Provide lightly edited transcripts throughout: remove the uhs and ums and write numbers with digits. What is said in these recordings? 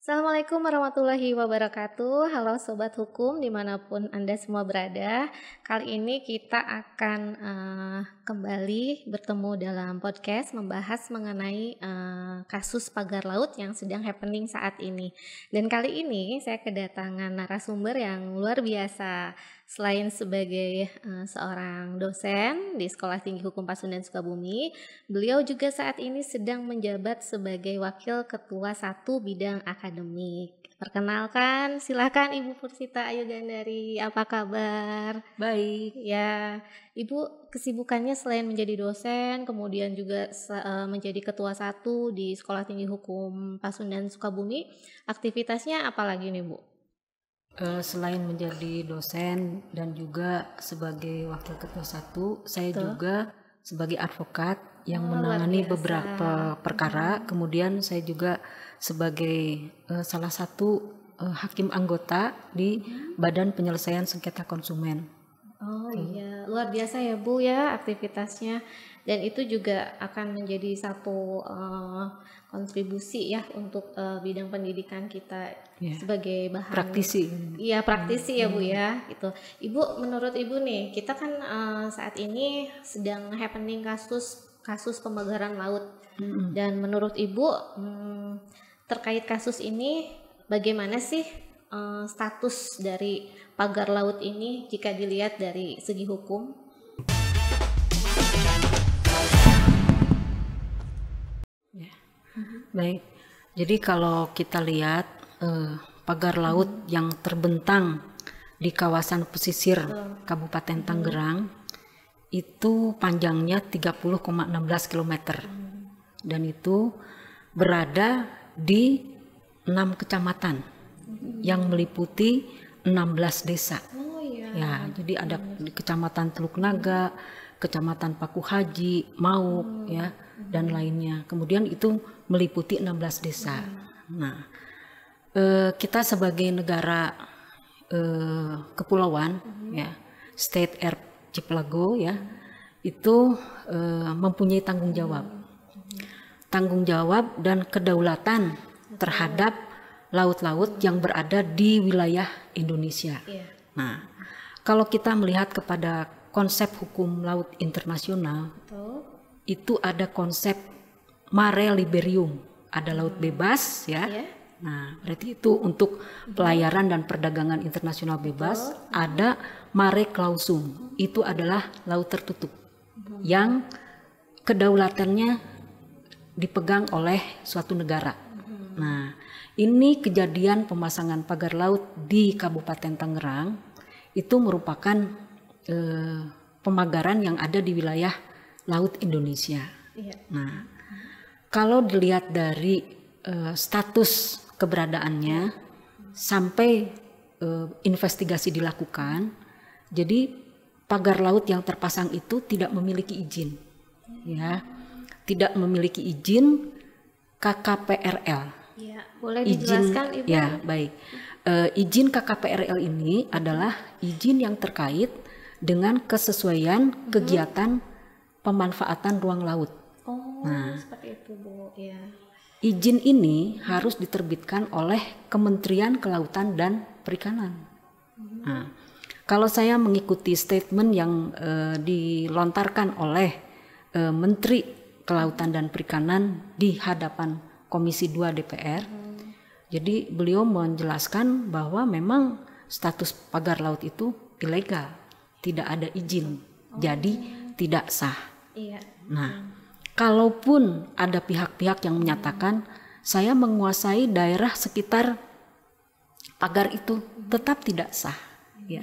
Assalamualaikum warahmatullahi wabarakatuh. Halo Sobat Hukum dimanapun Anda semua berada. Kali ini kita akan kembali bertemu dalam podcast membahas mengenai kasus pagar laut yang sedang happening saat ini. Dan kali ini saya kedatangan narasumber yang luar biasa. Selain sebagai seorang dosen di Sekolah Tinggi Hukum Pasundan Sukabumi, beliau juga saat ini sedang menjabat sebagai Wakil Ketua 1 Bidang Akademik. Perkenalkan, silakan Ibu Pursita Ayu Gandari, apa kabar? Baik. Ya, Ibu kesibukannya selain menjadi dosen, kemudian juga menjadi Ketua 1 di Sekolah Tinggi Hukum Pasundan Sukabumi, aktivitasnya apa lagi nih Bu? Selain menjadi dosen dan juga sebagai wakil ketua 1, saya juga sebagai advokat yang menangani beberapa perkara. Kemudian saya juga sebagai salah satu hakim anggota di Badan Penyelesaian Sengketa Konsumen. Oh iya, luar biasa ya Bu ya aktivitasnya, dan itu juga akan menjadi satu kontribusi ya untuk bidang pendidikan kita sebagai bahan praktisi. Iya praktisi ya Bu ya gitu. Ibu, menurut Ibu nih, kita kan saat ini sedang happening kasus pembakaran laut, dan menurut Ibu terkait kasus ini bagaimana sih status dari pagar laut ini jika dilihat dari segi hukum? Ya. Baik, jadi kalau kita lihat pagar laut yang terbentang di kawasan pesisir Kabupaten Tangerang itu panjangnya 30,16 km dan itu berada di 6 kecamatan yang meliputi 16 desa. Ya, jadi ada di Kecamatan Teluk Naga, Kecamatan Paku Haji, Mauk, ya, dan lainnya. Kemudian itu meliputi 16 desa. Nah, kita sebagai negara kepulauan, ya, State Archipelago, ya, itu mempunyai tanggung jawab dan kedaulatan terhadap laut-laut yang berada di wilayah Indonesia. Nah, kalau kita melihat kepada konsep hukum laut internasional, itu ada konsep mare liberum, ada laut bebas, ya. Nah, berarti itu untuk pelayaran dan perdagangan internasional bebas. Ada mare clausum, itu adalah laut tertutup yang kedaulatannya dipegang oleh suatu negara. Nah, ini kejadian pemasangan pagar laut di Kabupaten Tangerang itu merupakan pemagaran yang ada di wilayah laut Indonesia. Nah, kalau dilihat dari status keberadaannya sampai investigasi dilakukan, jadi pagar laut yang terpasang itu tidak memiliki izin, ya, tidak memiliki izin KKPRL. Ya, boleh dijelaskan Ibu? Ya, baik. Izin KKPRL ini adalah izin yang terkait dengan kesesuaian kegiatan pemanfaatan ruang laut. Seperti itu Bu. Ya. Izin ini harus diterbitkan oleh Kementerian Kelautan dan Perikanan. Nah, kalau saya mengikuti statement yang dilontarkan oleh Menteri Kelautan dan Perikanan di hadapan Komisi 2 DPR, jadi beliau menjelaskan bahwa memang status pagar laut itu ilegal, tidak ada izin, jadi tidak sah. Nah, kalaupun ada pihak-pihak yang menyatakan saya menguasai daerah sekitar pagar itu, tetap tidak sah, ya,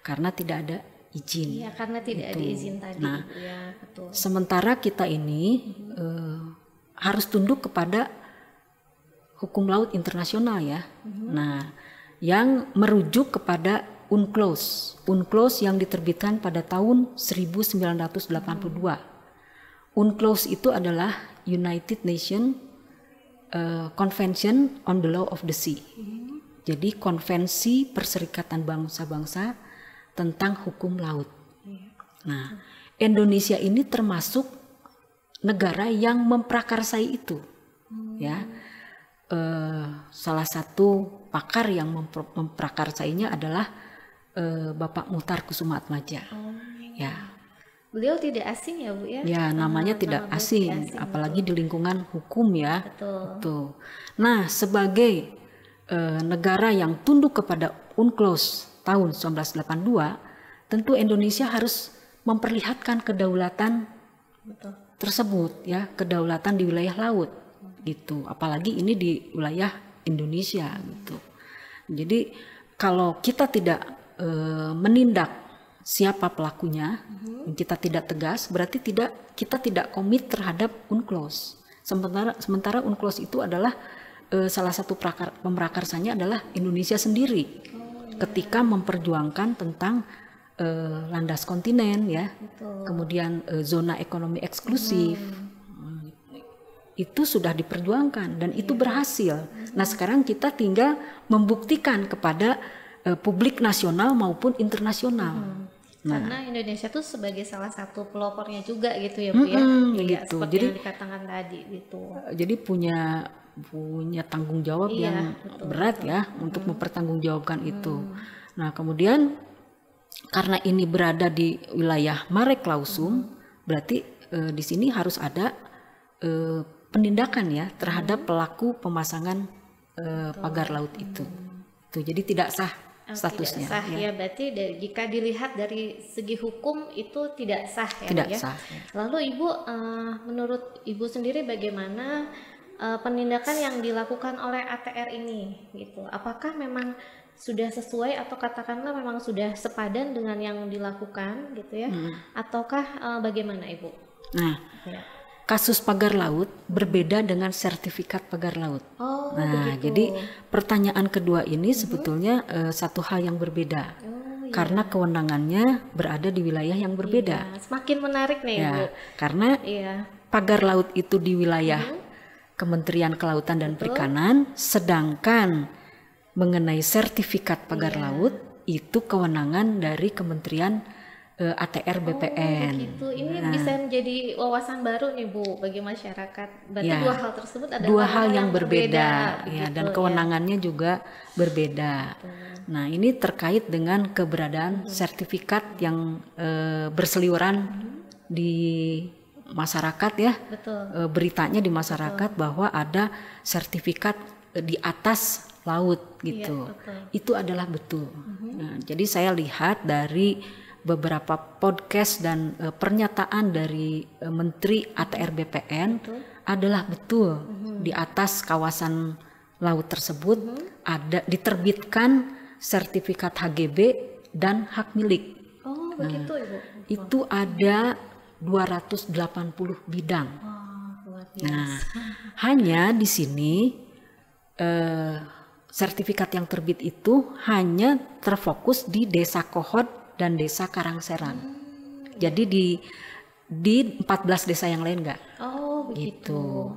karena tidak ada izin. Iya, karena tidak ada izin tadi. Nah, ya, betul. Sementara kita ini harus tunduk kepada hukum laut internasional, ya. Nah, yang merujuk kepada UNCLOS. UNCLOS yang diterbitkan pada tahun 1982. UNCLOS itu adalah United Nations Convention on the Law of the Sea. Jadi konvensi Perserikatan Bangsa-Bangsa tentang hukum laut. Nah, Indonesia ini termasuk negara yang memprakarsai itu, ya. salah satu pakar yang memprakarsainya adalah Bapak Muhtar Kusumaatmadja. Ya. Beliau tidak asing ya Bu ya? Ya, namanya tidak asing, apalagi di lingkungan hukum ya. Betul. Nah, sebagai negara yang tunduk kepada UNCLOS tahun 1982, tentu Indonesia harus memperlihatkan kedaulatan tersebut ya, kedaulatan di wilayah laut gitu. Apalagi ini di wilayah Indonesia gitu. Jadi kalau kita tidak menindak siapa pelakunya, kita tidak tegas, berarti kita tidak komit terhadap UNCLOS. Sementara UNCLOS itu adalah salah satu pemrakarsanya adalah Indonesia sendiri. Ketika memperjuangkan tentang landas kontinen ya, kemudian zona ekonomi eksklusif, itu sudah diperjuangkan dan itu berhasil. Nah sekarang kita tinggal membuktikan kepada publik nasional maupun internasional. Karena Indonesia tuh sebagai salah satu pelopornya juga gitu ya Bu ya. Gitu. Seperti yang dikatakan tadi gitu. Jadi punya tanggung jawab yang berat ya untuk mempertanggungjawabkan itu. Nah kemudian karena ini berada di wilayah Mare Clausum, berarti di sini harus ada penindakan ya terhadap pelaku pemasangan pagar laut itu. Jadi tidak sah statusnya. Tidak sah ya, berarti jika dilihat dari segi hukum itu tidak sah ya. Tidak ya? sah. Lalu Ibu, menurut Ibu sendiri bagaimana penindakan yang dilakukan oleh ATR ini gitu? Apakah memang sudah sesuai atau katakanlah memang sudah sepadan dengan yang dilakukan gitu ya? Ataukah bagaimana Ibu? Nah, kasus pagar laut berbeda dengan sertifikat pagar laut. Nah, jadi pertanyaan kedua ini sebetulnya satu hal yang berbeda. Karena kewenangannya berada di wilayah yang berbeda. Semakin menarik nih ya, Bu. Karena pagar laut itu di wilayah Kementerian Kelautan dan Perikanan, sedangkan mengenai sertifikat pagar laut itu kewenangan dari Kementerian ATR BPN. Begitu. Ini bisa menjadi wawasan baru nih Bu bagi masyarakat. Berarti dua hal tersebut adalah dua hal yang berbeda ya, gitu, dan kewenangannya juga berbeda. Nah, ini terkait dengan keberadaan sertifikat yang berseliweran di masyarakat ya. Beritanya di masyarakat bahwa ada sertifikat di atas laut gitu. Itu adalah betul. Nah, jadi saya lihat dari beberapa podcast dan pernyataan dari Menteri ATR BPN adalah betul di atas kawasan laut tersebut ada diterbitkan sertifikat HGB dan hak milik. Begitu Ibu. Itu ada 280 bidang. Nah, hanya di sini sertifikat yang terbit itu hanya terfokus di Desa Kohot dan Desa Karangseran. Jadi di 14 desa yang lain enggak. Oh, begitu.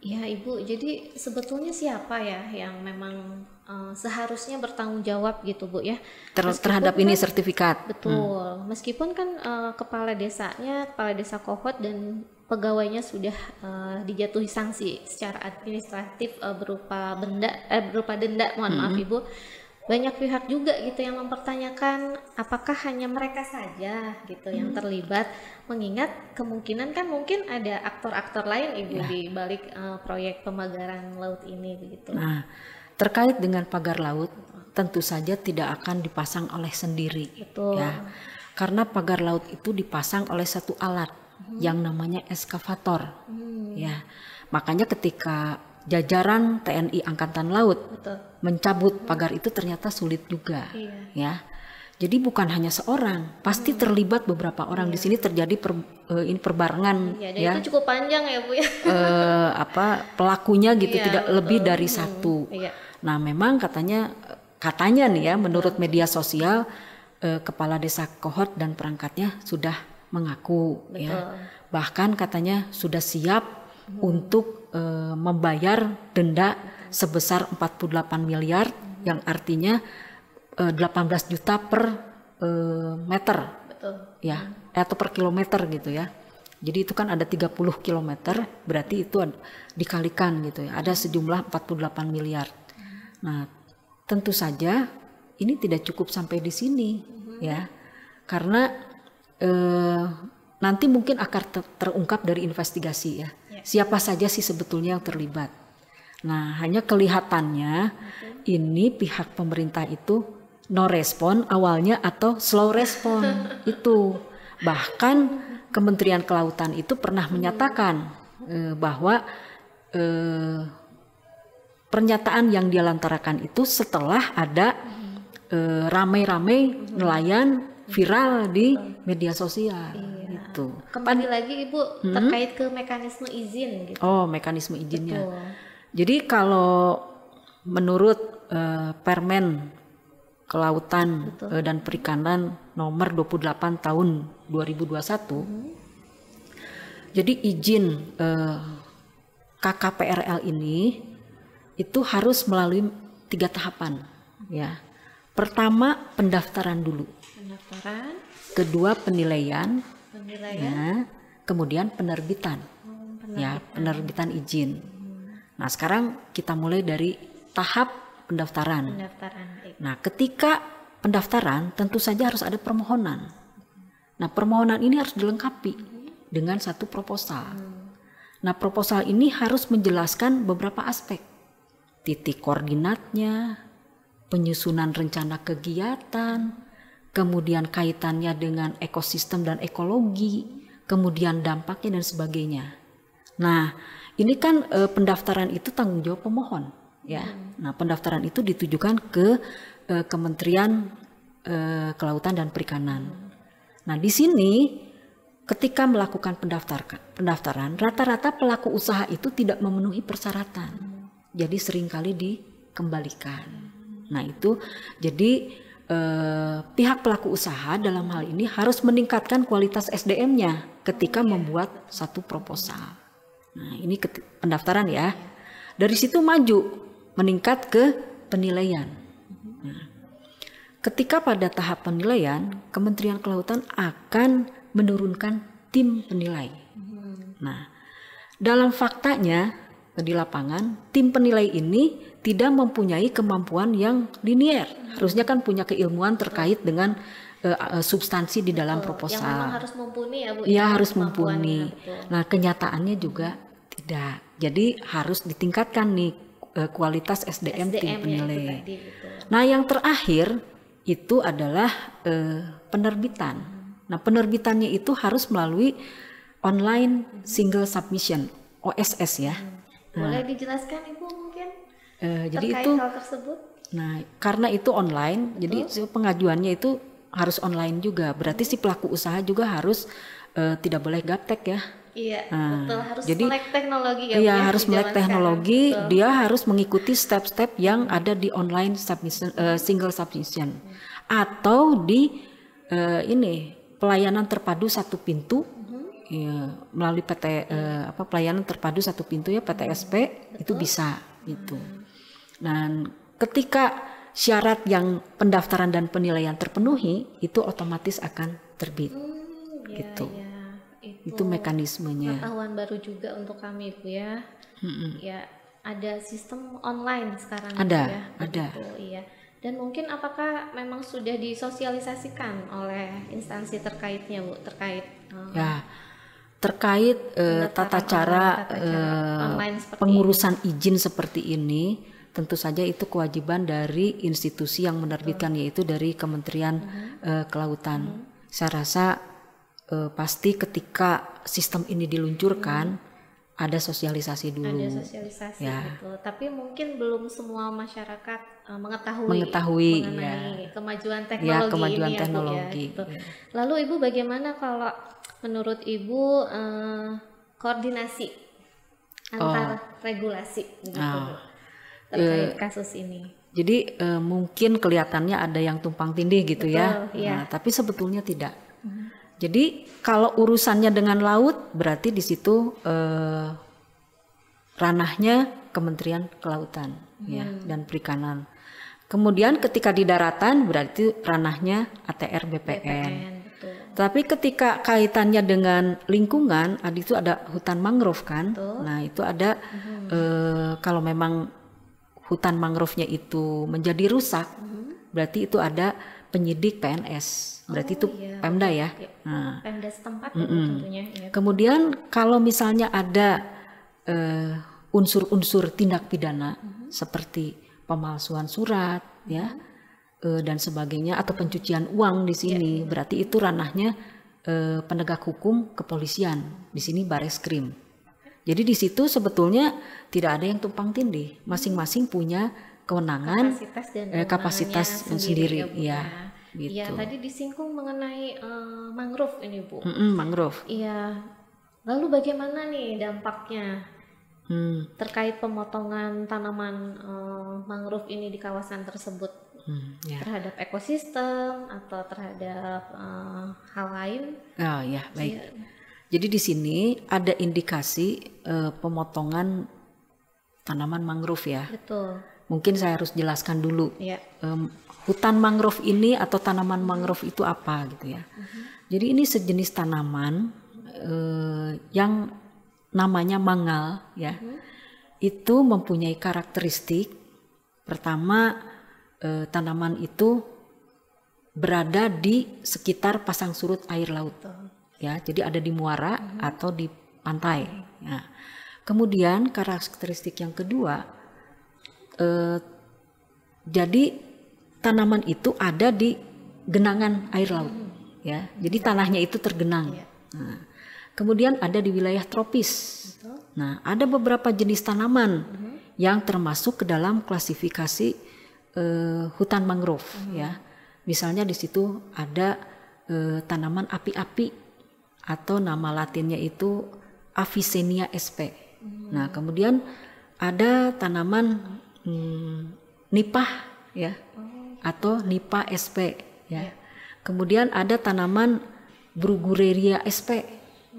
Ya, Ibu. Jadi sebetulnya siapa ya yang memang seharusnya bertanggung jawab gitu, Bu ya? Terhadap ini sertifikat. Betul. Meskipun kan kepala desanya, kepala desa Kohot dan pegawainya sudah dijatuhi sanksi secara administratif berupa denda, mohon maaf Ibu. Banyak pihak juga gitu yang mempertanyakan apakah hanya mereka saja gitu yang terlibat, mengingat kemungkinan kan mungkin ada aktor-aktor lain Ibu di balik proyek pemagaran laut ini begitu. Nah, terkait dengan pagar laut tentu saja tidak akan dipasang oleh sendiri. Betul. Ya. Karena pagar laut itu dipasang oleh satu alat yang namanya eskavator. Ya. Makanya ketika jajaran TNI Angkatan Laut mencabut pagar itu ternyata sulit juga, ya. Jadi bukan hanya seorang, pasti terlibat beberapa orang. Di sini terjadi perbarengan, ya. Itu cukup panjang ya Bu ya. Pelakunya gitu tidak lebih dari satu. Nah memang katanya nih ya, menurut media sosial kepala desa Kohot dan perangkatnya sudah mengaku, ya. Bahkan katanya sudah siap untuk membayar denda sebesar 48 miliar yang artinya 18 juta per meter. Ya, atau per kilometer gitu ya. Jadi itu kan ada 30 kilometer, berarti itu dikalikan gitu ya. Ada sejumlah 48 miliar. Nah, tentu saja ini tidak cukup sampai di sini ya. Karena nanti mungkin akan terungkap dari investigasi ya. Siapa saja sih sebetulnya yang terlibat. Nah, hanya kelihatannya ini pihak pemerintah itu no respon awalnya atau slow respon itu. Bahkan Kementerian Kelautan itu pernah menyatakan bahwa pernyataan yang dia lontarkan itu setelah ada ramai-ramai nelayan viral di media sosial. Gitu. Kembali lagi Ibu terkait ke mekanisme izin gitu. Oh, mekanisme izinnya. Betul. Jadi kalau menurut Permen Kelautan dan Perikanan nomor 28 tahun 2021, jadi izin KKPRL ini itu harus melalui 3 tahapan ya. Pertama pendaftaran dulu. Pendaftaran. Kedua penilaian. Ya, kemudian penerbitan. Ya, penerbitan izin. Nah, sekarang kita mulai dari tahap pendaftaran. Nah, ketika pendaftaran tentu saja harus ada permohonan. Nah, permohonan ini harus dilengkapi dengan satu proposal. Nah, proposal ini harus menjelaskan beberapa aspek. Titik koordinatnya, penyusunan rencana kegiatan, kemudian kaitannya dengan ekosistem dan ekologi, kemudian dampaknya dan sebagainya. Nah, ini kan pendaftaran itu tanggung jawab pemohon. Ya, nah pendaftaran itu ditujukan ke Kementerian Kelautan dan Perikanan. Nah di sini ketika melakukan pendaftaran, rata-rata pelaku usaha itu tidak memenuhi persyaratan, jadi seringkali dikembalikan. Nah itu jadi pihak pelaku usaha dalam hal ini harus meningkatkan kualitas SDM-nya ketika membuat satu proposal. Nah ini pendaftaran ya. Dari situ maju meningkat ke penilaian. Nah, ketika pada tahap penilaian, Kementerian Kelautan akan menurunkan tim penilai. Nah, dalam faktanya di lapangan, tim penilai ini tidak mempunyai kemampuan yang linier. Harusnya kan punya keilmuan terkait dengan substansi di dalam proposal. Yang memang harus mumpuni ya Bu? Iya, harus mumpuni. Nah, kenyataannya juga tidak. Jadi harus ditingkatkan nih kualitas SDM tim penilai. Nah, yang terakhir itu adalah penerbitan. Nah, penerbitannya itu harus melalui online single submission (OSS) ya. Boleh dijelaskan Ibu mungkin jadi terkait itu hal tersebut? Nah, karena itu online, jadi pengajuannya itu harus online juga. Berarti si pelaku usaha juga harus tidak boleh gaptek ya. Iya, betul. Harus melek teknologi ya. Iya, harus melek teknologi. Dia harus mengikuti step-step yang ada di online submission, single submission, atau di ini pelayanan terpadu satu pintu, ya, melalui PT pelayanan terpadu satu pintu ya PTSP itu bisa gitu. Dan ketika syarat yang pendaftaran dan penilaian terpenuhi, itu otomatis akan terbit, gitu. Ya. Itu mekanismenya. Pengetahuan baru juga untuk kami Bu ya. Ya, ada sistem online sekarang. Ada, ya. ada. Iya. Dan mungkin apakah memang sudah disosialisasikan oleh instansi terkaitnya Bu terkait? Ya, terkait tata cara pengurusan izin seperti ini, tentu saja itu kewajiban dari institusi yang menerbitkan, yaitu dari Kementerian Kelautan. Saya rasa pasti ketika sistem ini diluncurkan ada sosialisasi dulu. Ada sosialisasi ya. Gitu. Tapi mungkin belum semua masyarakat mengetahui mengenai kemajuan teknologi ya, kemajuan ini teknologi. Ya, Bu, ya. Gitu. Lalu Ibu bagaimana kalau menurut Ibu koordinasi antar regulasi gitu, terkait kasus ini? Jadi mungkin kelihatannya ada yang tumpang tindih gitu. Betul, ya. Nah, tapi sebetulnya tidak. Jadi kalau urusannya dengan laut berarti di situ ranahnya Kementerian Kelautan ya dan Perikanan. Kemudian ketika di daratan berarti ranahnya ATR BPN. Tapi ketika kaitannya dengan lingkungan, itu ada hutan mangrove kan. Betul. Nah itu ada kalau memang hutan mangrove-nya itu menjadi rusak, berarti itu ada penyidik PNS. Berarti itu Pemda ya. Nah, Pemda setempat tentunya. Ya. kemudian kalau misalnya ada unsur-unsur tindak pidana seperti pemalsuan surat, ya. Dan sebagainya atau pencucian uang di sini, berarti itu ranahnya penegak hukum kepolisian, di sini Bareskrim. Jadi di situ sebetulnya tidak ada yang tumpang tindih, masing-masing punya kewenangan, kapasitas sendiri, ya. Gitu. Iya, tadi disinggung mengenai mangrove ini Bu. Mangrove. Iya. Lalu bagaimana nih dampaknya terkait pemotongan tanaman mangrove ini di kawasan tersebut? Terhadap ekosistem atau terhadap hal lain? Oh ya, baik. Jadi di sini ada indikasi pemotongan tanaman mangrove ya. Betul. Mungkin saya harus jelaskan dulu. Ya. Hutan mangrove ini atau tanaman mangrove itu apa gitu ya. Jadi ini sejenis tanaman yang namanya mangal ya. Itu mempunyai karakteristik pertama, tanaman itu berada di sekitar pasang surut air laut, ya. Jadi ada di muara atau di pantai. Ya. Kemudian karakteristik yang kedua, jadi tanaman itu ada di genangan air laut, ya. Jadi tanahnya itu tergenang. Nah, kemudian ada di wilayah tropis. Nah, ada beberapa jenis tanaman yang termasuk ke dalam klasifikasi hutan mangrove, ya. Misalnya di situ ada tanaman api-api atau nama latinnya itu Avicennia sp. Nah, kemudian ada tanaman nipah ya, atau Nipah sp ya. Kemudian ada tanaman Brugureria sp,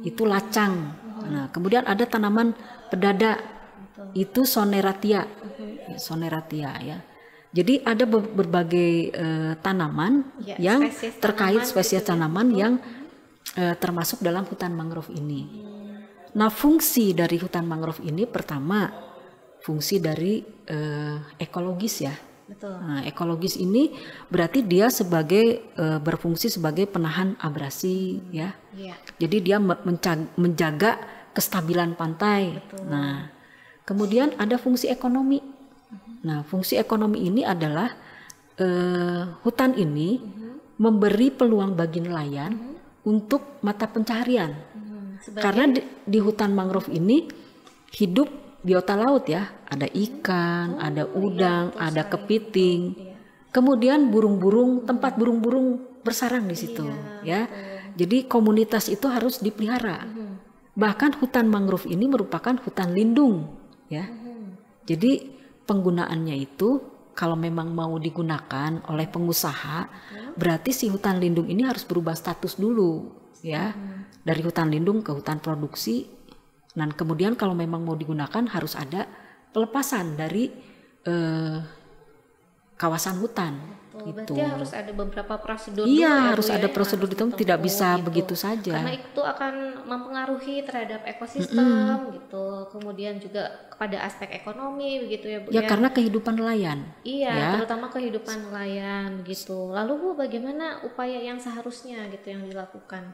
itu lacang. Nah, kemudian ada tanaman pedada, itu Soneratia. Soneratia ya. Jadi ada berbagai tanaman yang terkait spesies tanaman yang termasuk dalam hutan mangrove ini. Nah, fungsi dari hutan mangrove ini pertama fungsi dari ekologis ya. Betul. Nah, ekologis ini berarti dia sebagai berfungsi sebagai penahan abrasi ya. Jadi dia menjaga kestabilan pantai. Betul. Nah, kemudian ada fungsi ekonomi. Nah, fungsi ekonomi ini adalah hutan ini memberi peluang bagi nelayan untuk mata pencaharian. Karena di hutan mangrove ini hidup biota laut ya, ada ikan, ada udang, ada kepiting. Kemudian burung-burung, tempat burung-burung bersarang di situ ya. Jadi komunitas itu harus dipelihara. Bahkan hutan mangrove ini merupakan hutan lindung ya. Jadi penggunaannya itu kalau memang mau digunakan oleh pengusaha, berarti si hutan lindung ini harus berubah status dulu ya, dari hutan lindung ke hutan produksi. Dan kemudian kalau memang mau digunakan harus ada pelepasan dari kawasan hutan. Gitu. Berarti harus ada beberapa prosedur. Iya, harus ada prosedur itu, tidak bisa gitu. Begitu saja. Karena itu akan mempengaruhi terhadap ekosistem gitu. Kemudian juga kepada aspek ekonomi begitu ya Bu. Ya, karena kehidupan nelayan. Iya, ya. Terutama kehidupan nelayan gitu. Lalu Bu, bagaimana upaya yang seharusnya gitu yang dilakukan?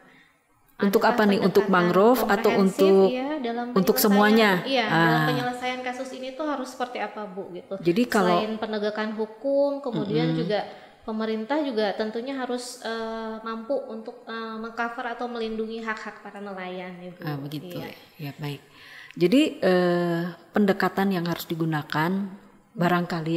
Untuk apa nih? Untuk mangrove atau untuk semuanya? Iya, dalam penyelesaian kasus ini tuh harus seperti apa Bu gitu. Jadi kalau selain penegakan hukum, kemudian juga pemerintah juga tentunya harus mampu untuk mengcover atau melindungi hak-hak para nelayan ya Bu. Begitu. Ya, baik. Jadi pendekatan yang harus digunakan barangkali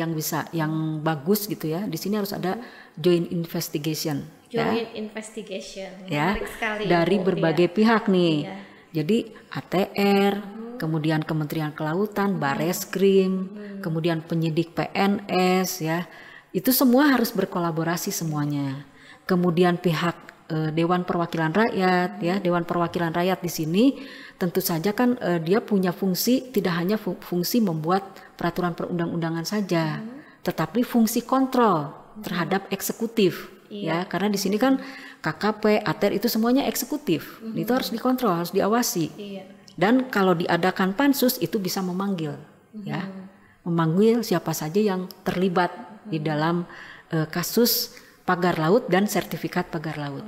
yang bagus gitu ya. Di sini harus ada joint investigation. Joint investigation, ya, sekali, dari berbagai pihak nih. Jadi ATR, kemudian Kementerian Kelautan, Bareskrim, kemudian penyidik PNS, ya, itu semua harus berkolaborasi semuanya. Kemudian pihak Dewan Perwakilan Rakyat, ya, Dewan Perwakilan Rakyat di sini tentu saja kan dia punya fungsi, tidak hanya fungsi membuat peraturan perundang-undangan saja, tetapi fungsi kontrol terhadap eksekutif. ya, karena di sini kan KKP, ATER itu semuanya eksekutif, itu harus dikontrol, harus diawasi. Iya. Dan kalau diadakan pansus itu bisa memanggil, ya, memanggil siapa saja yang terlibat di dalam kasus pagar laut dan sertifikat pagar laut.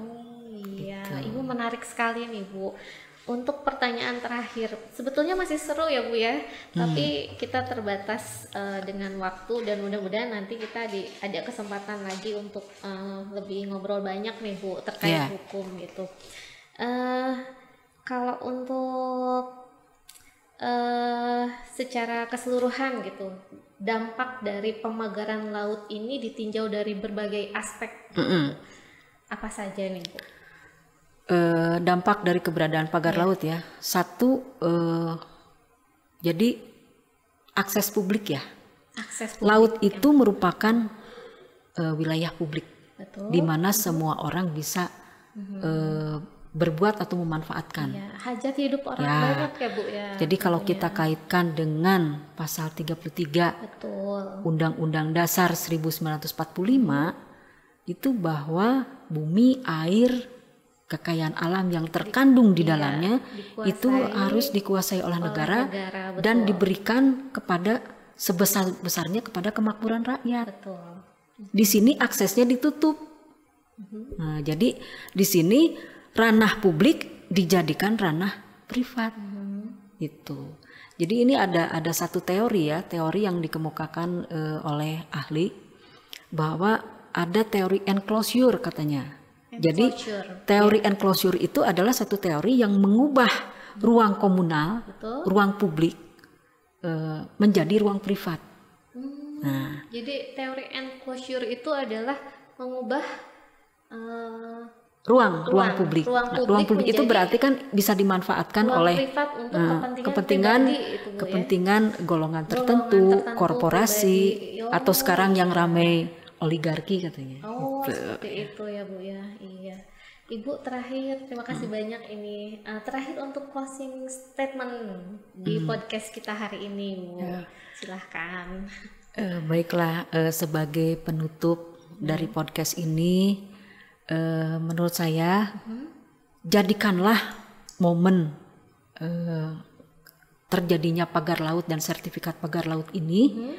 Iya, Ibu menarik sekali nih Bu. Untuk pertanyaan terakhir, sebetulnya masih seru ya Bu ya, tapi kita terbatas dengan waktu dan mudah-mudahan nanti kita ada kesempatan lagi untuk lebih ngobrol banyak nih Bu terkait hukum gitu. Kalau untuk secara keseluruhan gitu, dampak dari pemagaran laut ini ditinjau dari berbagai aspek. Apa saja nih Bu? Dampak dari keberadaan pagar laut ya. Satu, jadi akses publik ya. Akses publik, laut itu merupakan wilayah publik, betul, di mana semua orang bisa berbuat atau memanfaatkan. Ya, hajat hidup orang banyak ya Bu ya. Jadi kalau kita kaitkan dengan pasal 33 betul, Undang-Undang Dasar 1945 itu bahwa bumi, air, kekayaan alam yang terkandung di dalamnya itu harus dikuasai oleh negara dan diberikan kepada sebesar-besarnya kepada kemakmuran rakyat. betul. Di sini aksesnya ditutup. Nah, jadi di sini ranah publik dijadikan ranah privat. Itu. Jadi ini ada satu teori ya, teori yang dikemukakan oleh ahli bahwa ada teori enclosure katanya. Jadi teori enclosure itu adalah satu teori yang mengubah ruang komunal, ruang publik menjadi ruang privat. Nah, jadi teori enclosure itu adalah mengubah ruang publik. Ruang publik itu berarti kan bisa dimanfaatkan oleh privat untuk kepentingan golongan tertentu, korporasi, atau sekarang yang ramai oligarki katanya. Seperti itu ya Bu ya. Iya. Ibu terakhir, terima kasih banyak ini. Terakhir untuk closing statement di podcast kita hari ini Bu. Silahkan. Baiklah, sebagai penutup dari podcast ini, menurut saya jadikanlah momen terjadinya pagar laut dan sertifikat pagar laut ini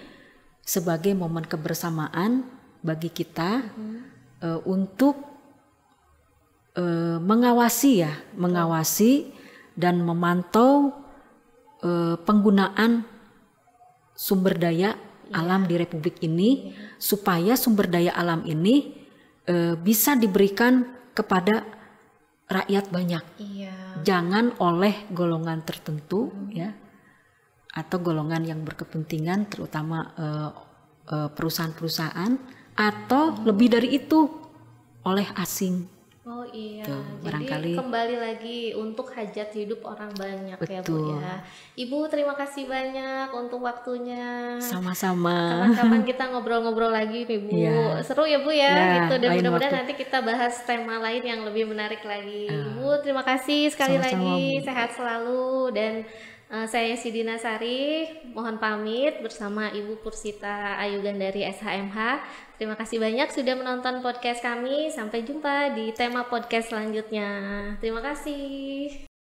sebagai momen kebersamaan bagi kita untuk mengawasi dan memantau penggunaan sumber daya alam di Republik ini supaya sumber daya alam ini bisa diberikan kepada rakyat banyak. Jangan oleh golongan tertentu ya, atau golongan yang berkepentingan, terutama perusahaan-perusahaan, atau lebih dari itu oleh asing. Jadi kembali lagi untuk hajat hidup orang banyak. Ya Bu ya. Ibu terima kasih banyak untuk waktunya. Sama-sama. Kapan-kapan kita ngobrol-ngobrol lagi nih Bu. Seru ya Bu ya, gitu. Dan mudah-mudahan nanti kita bahas tema lain yang lebih menarik lagi. Bu terima kasih sekali lagi. Sehat selalu. Dan saya Sidina Sari, mohon pamit bersama Ibu Pursita Ayugandari SHMH. Terima kasih banyak sudah menonton podcast kami. Sampai jumpa di tema podcast selanjutnya. Terima kasih.